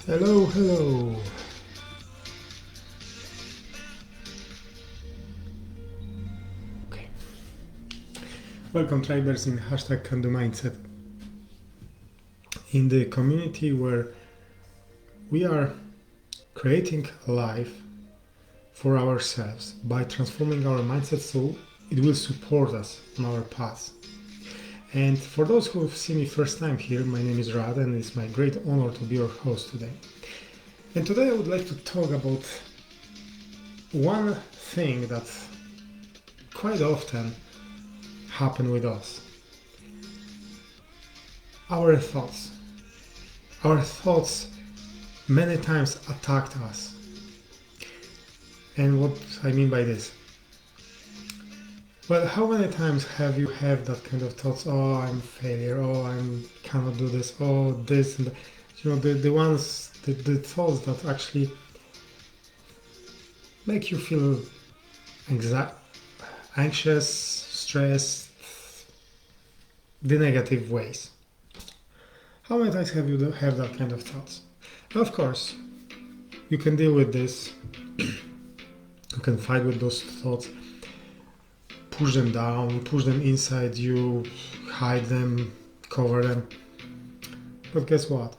Hello, hello. Okay. Welcome, tribers, in hashtag Can Do Mindset. In the community where we are creating a life for ourselves by transforming our mindset so it will support us on our path. And for those who have seen me first time here, my name is Rad and it's my great honor to be your host today. And today I would like to talk about one thing that quite often happen with us. Our thoughts. Our thoughts many times attacked us. And what I mean by this? Well, how many times have you had that kind of thoughts? Oh, I'm a failure. Oh, I cannot do this. Oh, this and that. You know, the thoughts that actually make you feel anxious, stressed, the negative ways. How many times have you have that kind of thoughts? Of course, you can deal with this. You can fight with those thoughts, push them down, push them inside you, hide them, cover them. But guess what?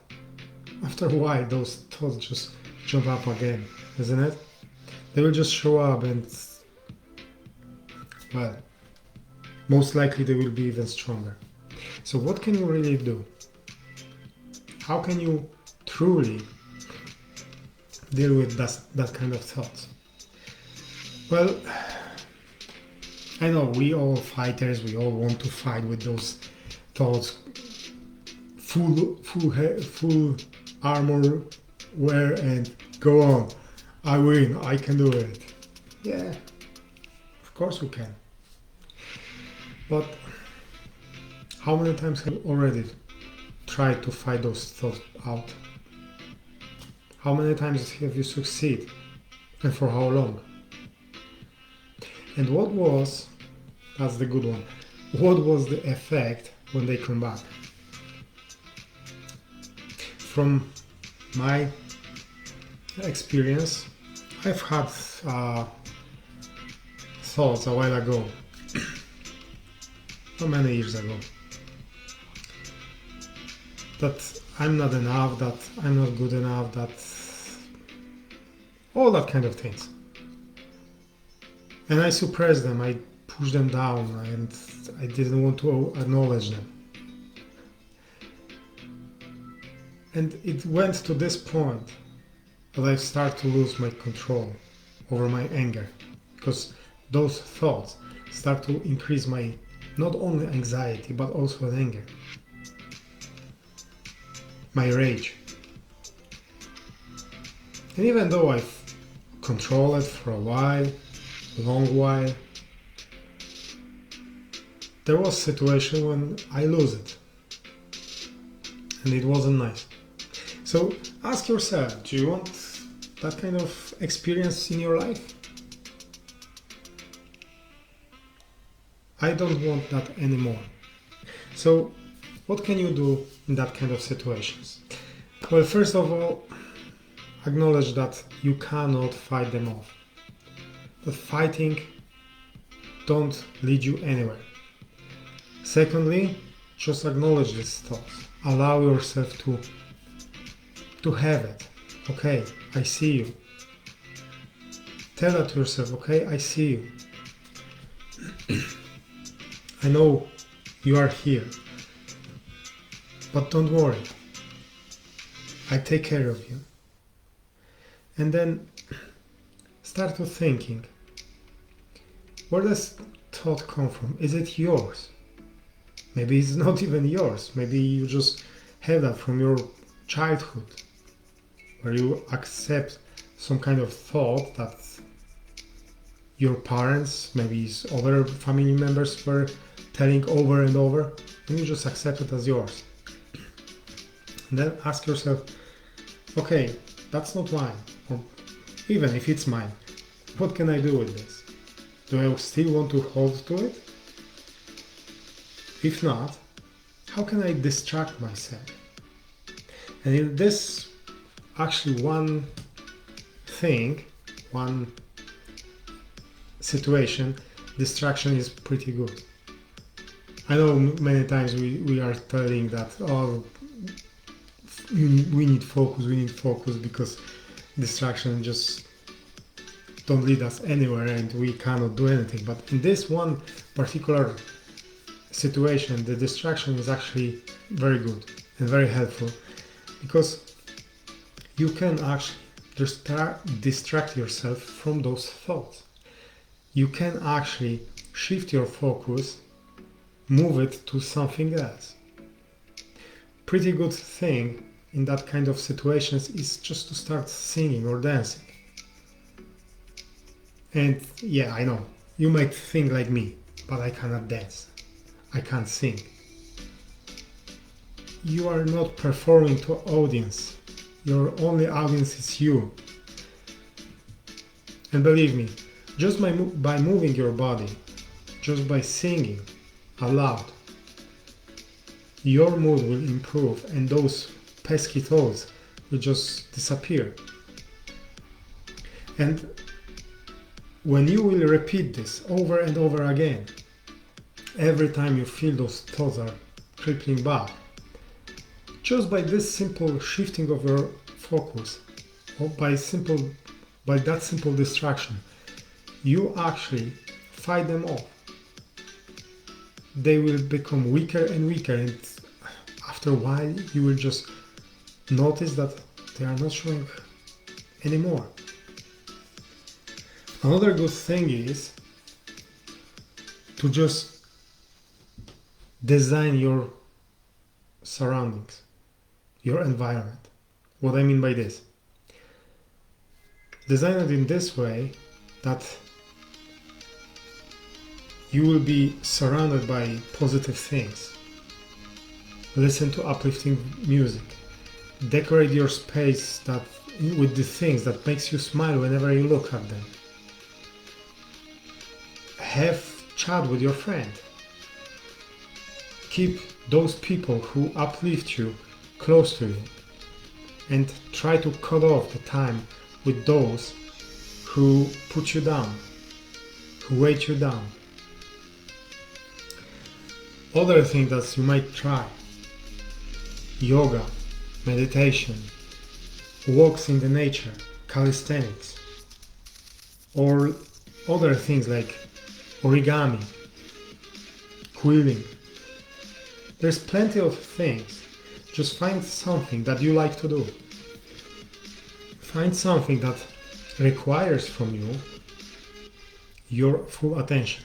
After a while, those thoughts just jump up again, isn't it? They will just show up and, well, most likely they will be even stronger. So what can you really do? How can you truly deal with that kind of thoughts? Well, I know we all fighters, we all want to fight with those thoughts, full armor wear and go on. I win, I can do it. Yeah, of course we can. But how many times have you already tried to fight those thoughts out? How many times have you succeeded? And for how long? And that's the good one, what was the effect when they come back? From my experience, I've had thoughts a while ago, not many years ago, that I'm not enough, that I'm not good enough, that all that kind of things. And I suppressed them, I pushed them down, and I didn't want to acknowledge them. And it went to this point that I start to lose my control over my anger, because those thoughts start to increase my not only anxiety but also anger, my rage. And even though I've controlled it for a while, long while, there was a situation when I lose it, and it wasn't nice. So ask yourself, do you want that kind of experience in your life? I don't want that anymore. So what can you do in that kind of situations? Well, first of all, acknowledge that you cannot fight them off. That fighting don't lead you anywhere. Secondly, just acknowledge these thoughts. Allow yourself to have it. Okay, I see you. Tell that to yourself, okay, I see you. I know you are here. But don't worry. I take care of you. And then start to thinking, where does thought come from? Is it yours? Maybe it's not even yours. Maybe you just have that from your childhood, where you accept some kind of thought that your parents, maybe other family members were telling over and over, and you just accept it as yours. And then ask yourself, okay, that's not mine. Or even if it's mine, what can I do with this? Do I still want to hold to it? If not, how can I distract myself? And in this actually one thing, one situation, distraction is pretty good. I know many times we are telling that, oh, we need focus because distraction just don't lead us anywhere and we cannot do anything. But in this one particular situation, the distraction is actually very good and very helpful, because you can actually just distract yourself from those thoughts. You can actually shift your focus, move it to something else. Pretty good thing in that kind of situations is just to start singing or dancing. And yeah, I know, you might think like me, but I cannot dance. I can't sing. You are not performing to audience. Your only audience is you. And believe me, just by moving your body, just by singing aloud, your mood will improve and those pesky thoughts will just disappear. And when you will repeat this over and over again, every time you feel those thoughts are creeping back, just by this simple shifting of your focus, or by that simple distraction, you actually fight them off. They will become weaker and weaker, and after a while you will just notice that they are not showing anymore. Another good thing is to just design your surroundings, your environment. What I mean by this? Design it in this way that you will be surrounded by positive things. Listen to uplifting music. Decorate your space with the things that makes you smile whenever you look at them. Have chat with your friend. Keep those people who uplift you close to you, and try to cut off the time with those who put you down, who weight you down. Other things that you might try: yoga, meditation, walks in the nature, calisthenics, or other things like origami, quilling. There's plenty of things. Just find something that you like to do. Find something that requires from you your full attention,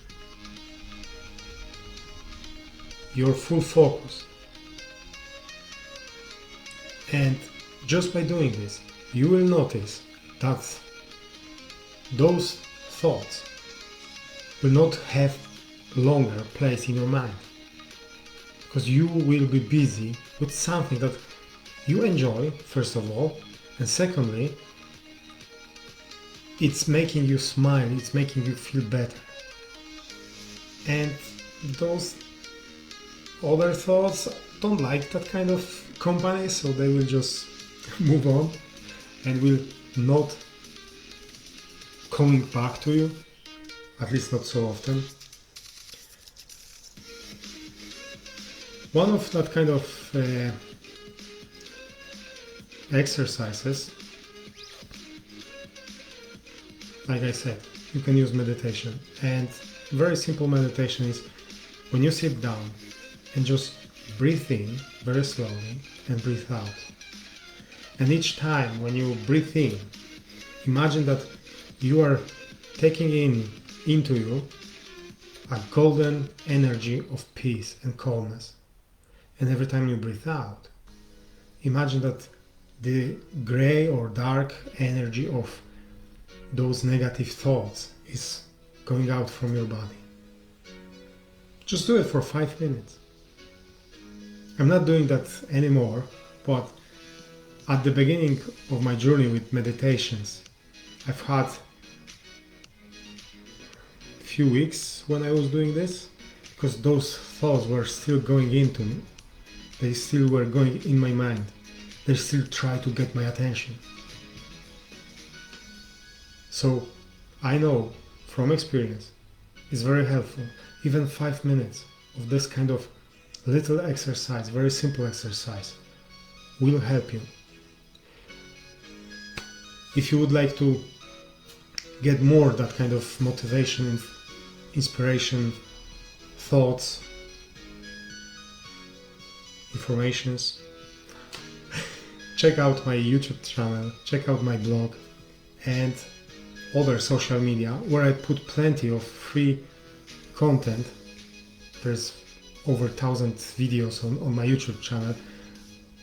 your full focus. And just by doing this, you will notice that those thoughts will not have longer place in your mind, because you will be busy with something that you enjoy, first of all, and secondly, it's making you smile, it's making you feel better. And those other thoughts don't like that kind of company, so they will just move on and will not coming back to you, at least not so often. One of that kind of exercises, like I said, you can use meditation. And very simple meditation is when you sit down and just breathe in very slowly and breathe out. And each time when you breathe in, imagine that you are taking into you a golden energy of peace and calmness. And every time you breathe out, imagine that the gray or dark energy of those negative thoughts is going out from your body. Just do it for 5 minutes. I'm not doing that anymore, but at the beginning of my journey with meditations, I've had a few weeks when I was doing this, because those thoughts were still going into me. They still were going in my mind. they still try to get my attention. So I know from experience it's very helpful. Even 5 minutes of this kind of little exercise, very simple exercise, will help you. If you would like to get more that kind of motivation, inspiration, thoughts, informations, check out my YouTube channel, check out my blog and other social media where I put plenty of free content. There's over 1,000 videos on my YouTube channel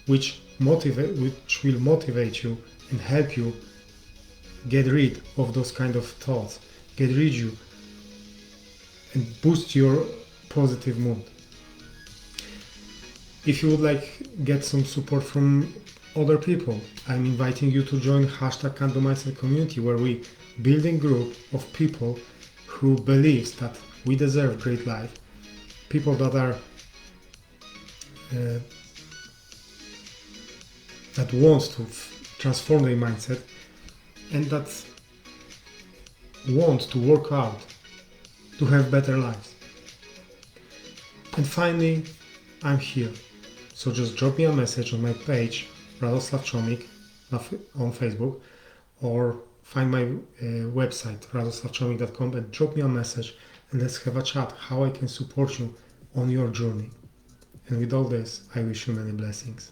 which will motivate you and help you get rid of those kind of thoughts, get rid you and boost your positive mood. If you would like get some support from other people, I'm inviting you to join #CandoMindset community, where we building group of people who believes that we deserve great life, people that are that wants to transform their mindset and that want to work out to have better lives. And finally, I'm here. So just drop me a message on my page, Radoslav Chomik, on Facebook, or find my website, radoslavchomik.com, and drop me a message and let's have a chat how I can support you on your journey. And with all this, I wish you many blessings.